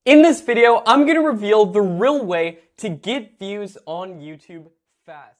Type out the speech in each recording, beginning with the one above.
In this video, I'm going to reveal the real way to get views on YouTube fast.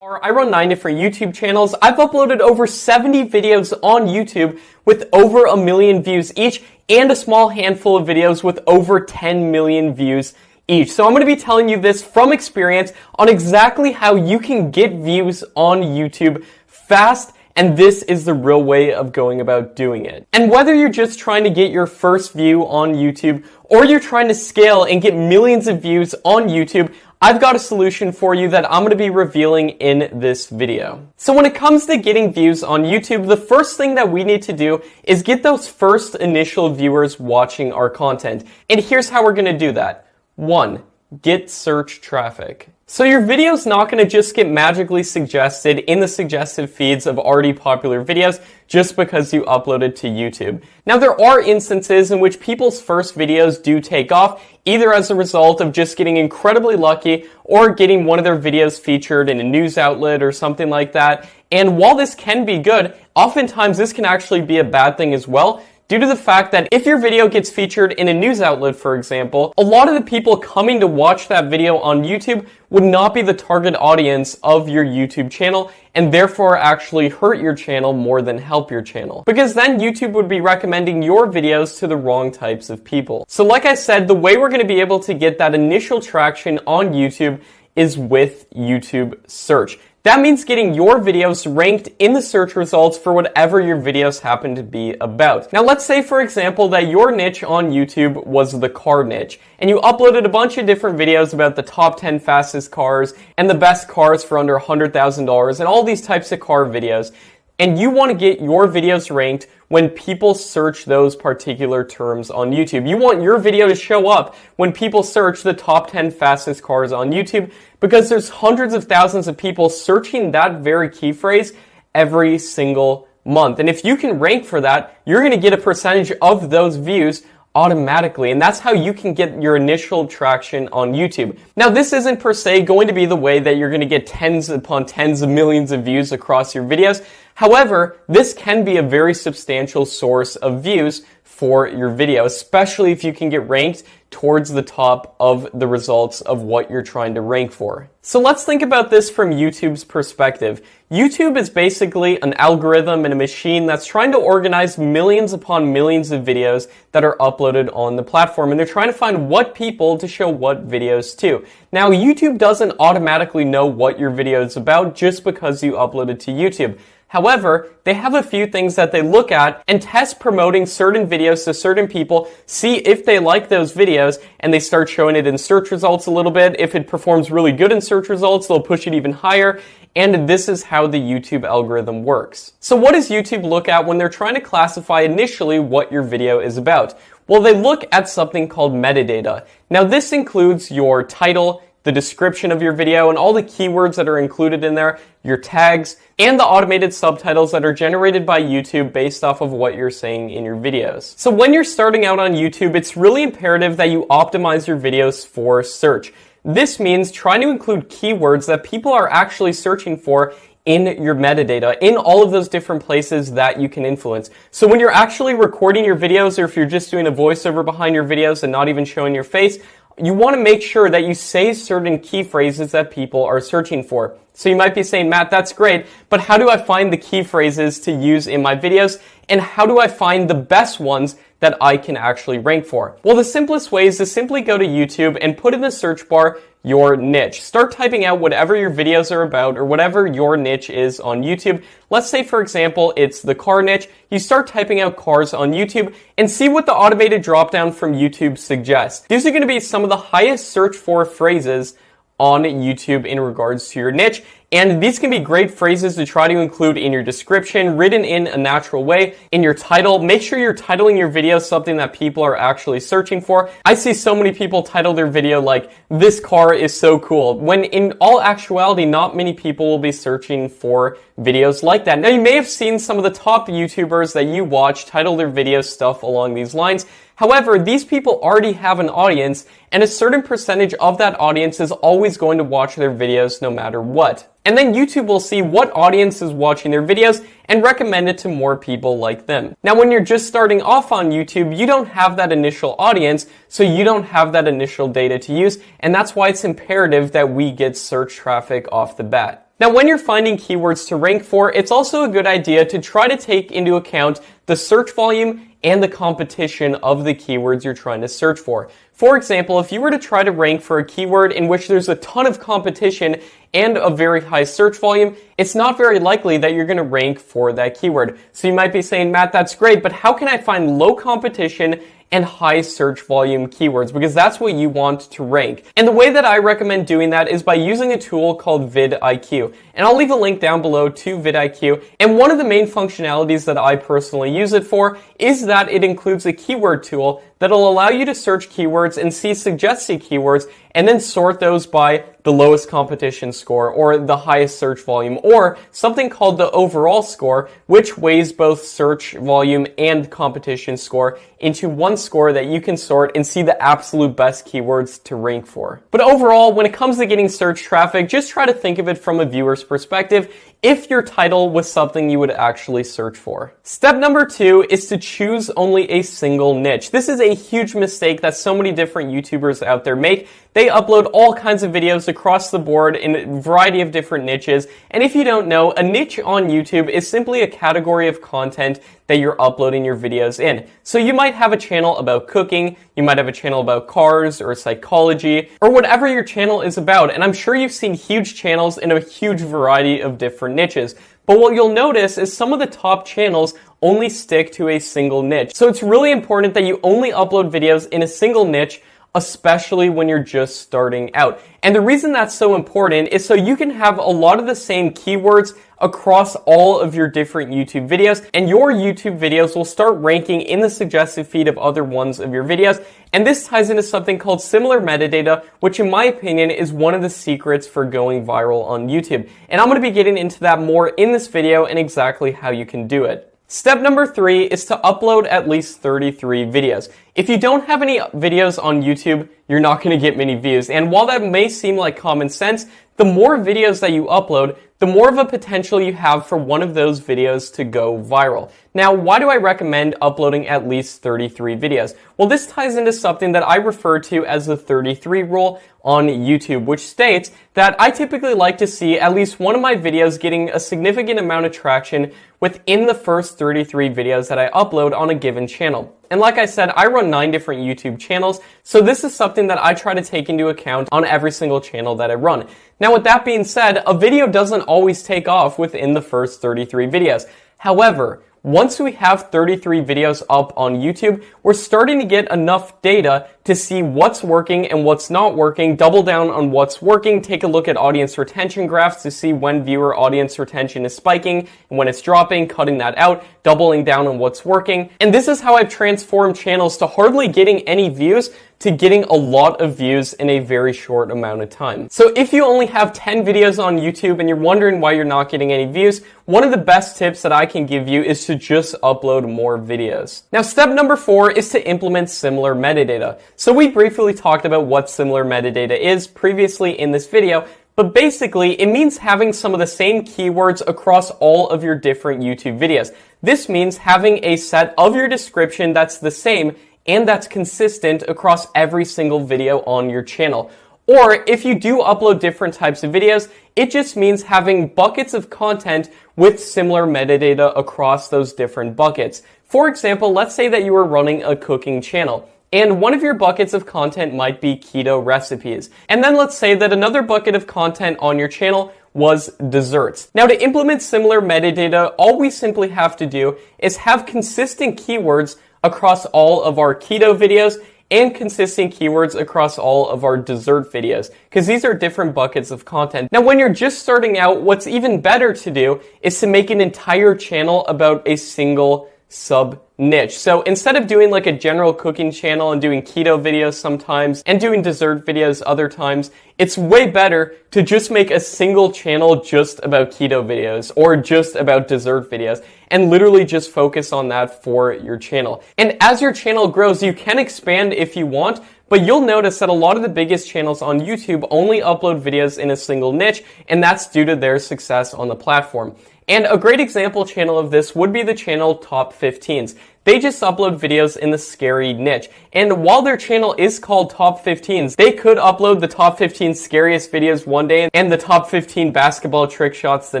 I run 9 different YouTube channels. I've uploaded over 70 videos on YouTube with over 1 million views each, and a small handful of videos with over 10 million views each. So I'm going to be telling you this from experience on exactly how you can get views on YouTube fast. And this is the real way of going about doing it. And whether you're just trying to get your first view on YouTube or you're trying to scale and get millions of views on YouTube, I've got a solution for you that I'm going to be revealing in this video. So when it comes to getting views on YouTube, the first thing that we need to do is get those first initial viewers watching our content. And here's how we're going to do that. 1. Get search traffic. So your video's not going to just get magically suggested in the suggested feeds of already popular videos just because you uploaded to YouTube. Now there are instances in which people's first videos do take off, either as a result of just getting incredibly lucky or getting one of their videos featured in a news outlet or something like that. And while this can be good, oftentimes this can actually be a bad thing as well, due to the fact that if your video gets featured in a news outlet, for example, a lot of the people coming to watch that video on YouTube would not be the target audience of your YouTube channel, and therefore actually hurt your channel more than help your channel. Because then YouTube would be recommending your videos to the wrong types of people. So like I said, the way we're going to be able to get that initial traction on YouTube is with YouTube search. That means getting your videos ranked in the search results for whatever your videos happen to be about. Now let's say, for example, that your niche on YouTube was the car niche, and you uploaded a bunch of different videos about the top 10 fastest cars and the best cars for under $100,000 and all these types of car videos. And you want to get your videos ranked when people search those particular terms on YouTube. You want your video to show up when people search the top 10 fastest cars on YouTube, because there's hundreds of thousands of people searching that very key phrase every single month. And if you can rank for that, you're going to get a percentage of those views automatically, and that's how you can get your initial traction on YouTube. Now, this isn't per se going to be the way that you're going to get tens upon tens of millions of views across your videos. However, this can be a very substantial source of views for your video, especially if you can get ranked towards the top of the results of what you're trying to rank for. So let's think about this from YouTube's perspective. YouTube is basically an algorithm and a machine that's trying to organize millions upon millions of videos that are uploaded on the platform, and they're trying to find what people to show what videos to. Now, YouTube doesn't automatically know what your video is about just because you uploaded to YouTube. However, they have a few things that they look at and test promoting certain videos to certain people, see if they like those videos, and they start showing it in search results a little bit. If it performs really good in search results, they'll push it even higher. And this is how the YouTube algorithm works. So what does YouTube look at when they're trying to classify initially what your video is about? Well, they look at something called metadata. Now, this includes your title, the description of your video, and all the keywords that are included in there, your tags, and the automated subtitles that are generated by YouTube based off of what you're saying in your videos. So when you're starting out on YouTube, it's really imperative that you optimize your videos for search. This means trying to include keywords that people are actually searching for in your metadata, in all of those different places that you can influence. So when you're actually recording your videos, or if you're just doing a voiceover behind your videos and not even showing your face, you want to make sure that you say certain key phrases that people are searching for. So you might be saying, Matt, that's great, but how do I find the key phrases to use in my videos? And how do I find the best ones that I can actually rank for? Well, the simplest way is to simply go to YouTube and put in the search bar your niche. Start typing out whatever your videos are about or whatever your niche is on YouTube. Let's say, for example, it's the car niche. You start typing out cars on YouTube and see what the automated dropdown from YouTube suggests. These are going to be some of the highest search for phrases on YouTube in regards to your niche. And these can be great phrases to try to include in your description, written in a natural way, in your title. Make sure you're titling your video something that people are actually searching for. I see so many people title their video like, "This car is so cool," when in all actuality, not many people will be searching for videos like that. Now, you may have seen some of the top YouTubers that you watch title their videos stuff along these lines. However, these people already have an audience, and a certain percentage of that audience is always going to watch their videos no matter what. And then YouTube will see what audience is watching their videos and recommend it to more people like them. Now, when you're just starting off on YouTube, you don't have that initial audience, so you don't have that initial data to use, and that's why it's imperative that we get search traffic off the bat. Now, when you're finding keywords to rank for, it's also a good idea to try to take into account the search volume and the competition of the keywords you're trying to search for. For example, if you were to try to rank for a keyword in which there's a ton of competition and a very high search volume, it's not very likely that you're going to rank for that keyword. So you might be saying, Matt, that's great, but how can I find low competition and high search volume keywords? Because that's what you want to rank. And the way that I recommend doing that is by using a tool called vidIQ. And I'll leave a link down below to vidIQ. And one of the main functionalities that I personally use it for is that it includes a keyword tool that'll allow you to search keywords and see suggested keywords and then sort those by the lowest competition score or the highest search volume, or something called the overall score, which weighs both search volume and competition score into one score that you can sort and see the absolute best keywords to rank for. But overall, when it comes to getting search traffic, just try to think of it from a viewer's perspective if your title was something you would actually search for. Step number 2 is to choose only a single niche. This is a huge mistake that so many different YouTubers out there make. They upload all kinds of videos across the board in a variety of different niches. And if you don't know, a niche on YouTube is simply a category of content that you're uploading your videos in. So you might have a channel about cooking, you might have a channel about cars or psychology, or whatever your channel is about. And I'm sure you've seen huge channels in a huge variety of different niches. But what you'll notice is some of the top channels only stick to a single niche. So it's really important that you only upload videos in a single niche, especially when you're just starting out. And the reason that's so important is so you can have a lot of the same keywords across all of your different YouTube videos, and your YouTube videos will start ranking in the suggested feed of other ones of your videos. And this ties into something called similar metadata, which in my opinion is one of the secrets for going viral on YouTube. And I'm going to be getting into that more in this video and exactly how you can do it. Step number 3 is to upload at least 33 videos. If you don't have any videos on YouTube, you're not going to get many views. And while that may seem like common sense, the more videos that you upload, the more of a potential you have for one of those videos to go viral. Now, why do I recommend uploading at least 33 videos? Well, this ties into something that I refer to as the 33 rule on YouTube, which states that I typically like to see at least one of my videos getting a significant amount of traction within the first 33 videos that I upload on a given channel. And like I said, I run 9 different YouTube channels, so this is something that I try to take into account on every single channel that I run. Now, with that being said, a video doesn't always take off within the first 33 videos. However, once we have 33 videos up on YouTube, we're starting to get enough data to see what's working and what's not working, double down on what's working, take a look at audience retention graphs to see when viewer audience retention is spiking and when it's dropping, cutting that out, doubling down on what's working. And this is how I've transformed channels to hardly getting any views to getting a lot of views in a very short amount of time. So if you only have 10 videos on YouTube and you're wondering why you're not getting any views, one of the best tips that I can give you is to just upload more videos. Now, step number 4 is to implement similar metadata. So we briefly talked about what similar metadata is previously in this video, but basically it means having some of the same keywords across all of your different YouTube videos. This means having a set of your description that's the same and that's consistent across every single video on your channel. Or if you do upload different types of videos, it just means having buckets of content with similar metadata across those different buckets. For example, let's say that you are running a cooking channel, and one of your buckets of content might be keto recipes. And then let's say that another bucket of content on your channel was desserts. Now, to implement similar metadata, all we simply have to do is have consistent keywords across all of our keto videos and consistent keywords across all of our dessert videos, because these are different buckets of content. Now, when you're just starting out, what's even better to do is to make an entire channel about a single sub niche. So instead of doing like a general cooking channel and doing keto videos sometimes and doing dessert videos other times, it's way better to just make a single channel just about keto videos or just about dessert videos and literally just focus on that for your channel. And as your channel grows, you can expand if you want, but you'll notice that a lot of the biggest channels on YouTube only upload videos in a single niche, and that's due to their success on the platform. And a great example channel of this would be the channel Top 15s. They just upload videos in the scary niche. And while their channel is called Top 15s, they could upload the top 15 scariest videos one day and the top 15 basketball trick shots the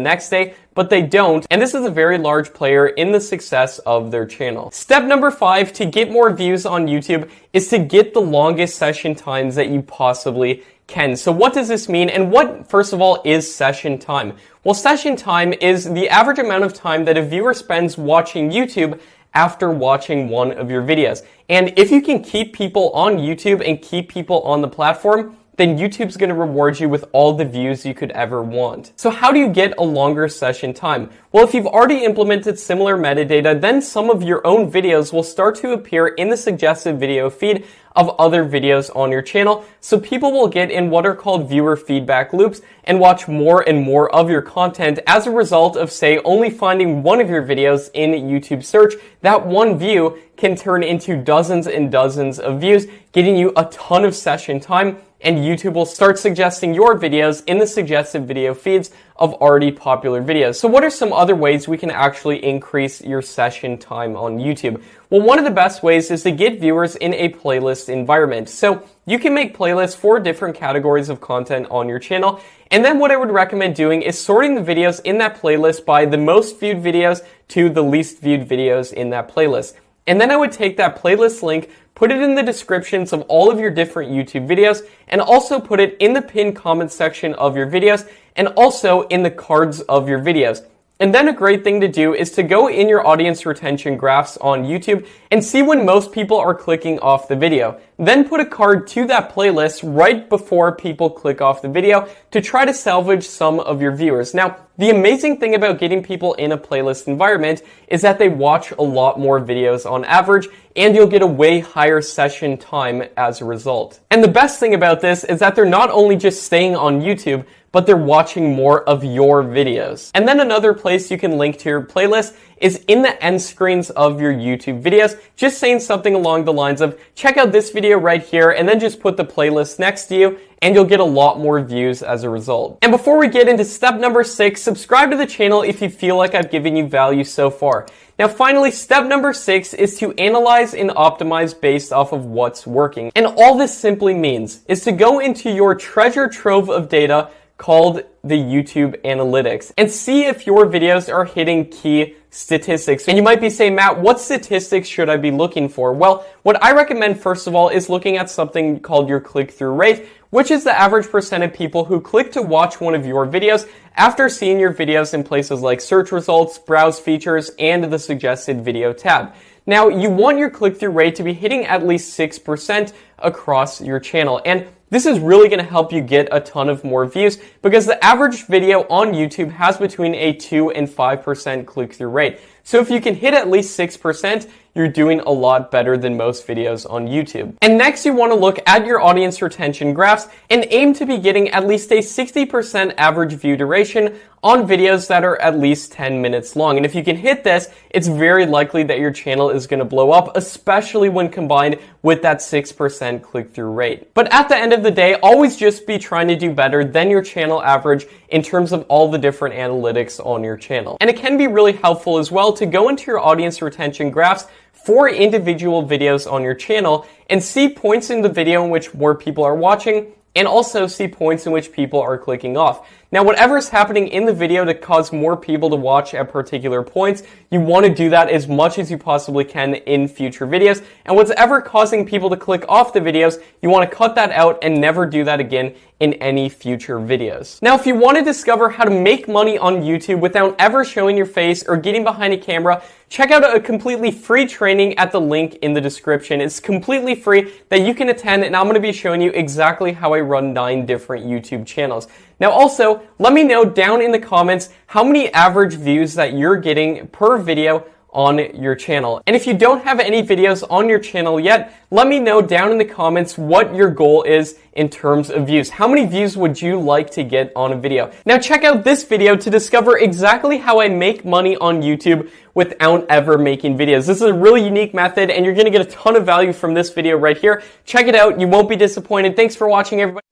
next day, but they don't. And this is a very large player in the success of their channel. Step number 5 to get more views on YouTube is to get the longest session times that you possibly can. So what does this mean? And what, first of all, is session time? Well, session time is the average amount of time that a viewer spends watching YouTube after watching one of your videos. And if you can keep people on YouTube and keep people on the platform, then YouTube's going to reward you with all the views you could ever want. So how do you get a longer session time? Well, if you've already implemented similar metadata, then some of your own videos will start to appear in the suggested video feed of other videos on your channel, so people will get in what are called viewer feedback loops and watch more and more of your content as a result of, say, only finding one of your videos in YouTube search. That one view can turn into dozens and dozens of views, getting you a ton of session time, and YouTube will start suggesting your videos in the suggested video feeds of already popular videos. So what are some other ways we can actually increase your session time on YouTube? Well, one of the best ways is to get viewers in a playlist environment. So you can make playlists for different categories of content on your channel. And then what I would recommend doing is sorting the videos in that playlist by the most viewed videos to the least viewed videos in that playlist. And then I would take that playlist link, put it in the descriptions of all of your different YouTube videos, and also put it in the pinned comment section of your videos, and also in the cards of your videos. And then a great thing to do is to go in your audience retention graphs on YouTube and see when most people are clicking off the video. Then put a card to that playlist right before people click off the video to try to salvage some of your viewers. Now, the amazing thing about getting people in a playlist environment is that they watch a lot more videos on average, and you'll get a way higher session time as a result. And the best thing about this is that they're not only just staying on YouTube, but they're watching more of your videos. And then another place you can link to your playlist is in the end screens of your YouTube videos, just saying something along the lines of, check out this video right here, and then just put the playlist next to you, and you'll get a lot more views as a result. And before we get into step number 6, subscribe to the channel if you feel like I've given you value so far. Now finally, step number 6 is to analyze and optimize based off of what's working. And all this simply means is to go into your treasure trove of data called the YouTube Analytics and see if your videos are hitting key statistics. And you might be saying, Matt, what statistics should I be looking for? Well, what I recommend first of all is looking at something called your click-through rate, which is the average percent of people who click to watch one of your videos after seeing your videos in places like search results, browse features, and the suggested video tab. Now, you want your click-through rate to be hitting at least 6% across your channel. And this is really going to help you get a ton of more views because the average video on YouTube has between a 2 and 5% click-through rate. So if you can hit at least 6%, you're doing a lot better than most videos on YouTube. And next, you want to look at your audience retention graphs and aim to be getting at least a 60% average view duration on videos that are at least 10 minutes long. And if you can hit this, it's very likely that your channel is going to blow up, especially when combined with that 6% click-through rate. But at the end of the day, always just be trying to do better than your channel average in terms of all the different analytics on your channel. And it can be really helpful as well to go into your audience retention graphs for individual videos on your channel and see points in the video in which more people are watching and also see points in which people are clicking off. Now, whatever is happening in the video to cause more people to watch at particular points, you want to do that as much as you possibly can in future videos. And whatever causing people to click off the videos, you want to cut that out and never do that again in any future videos. Now, if you want to discover how to make money on YouTube without ever showing your face or getting behind a camera, check out a completely free training at the link in the description. It's completely free that you can attend, and I'm going to be showing you exactly how I run 9 different YouTube channels. Now also, let me know down in the comments how many average views that you're getting per video on your channel. And if you don't have any videos on your channel yet, let me know down in the comments what your goal is in terms of views. How many views would you like to get on a video? Now check out this video to discover exactly how I make money on YouTube without ever making videos. This is a really unique method and you're gonna get a ton of value from this video right here. Check it out, you won't be disappointed. Thanks for watching, everybody.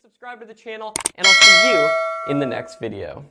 Subscribe to the channel and I'll see you in the next video.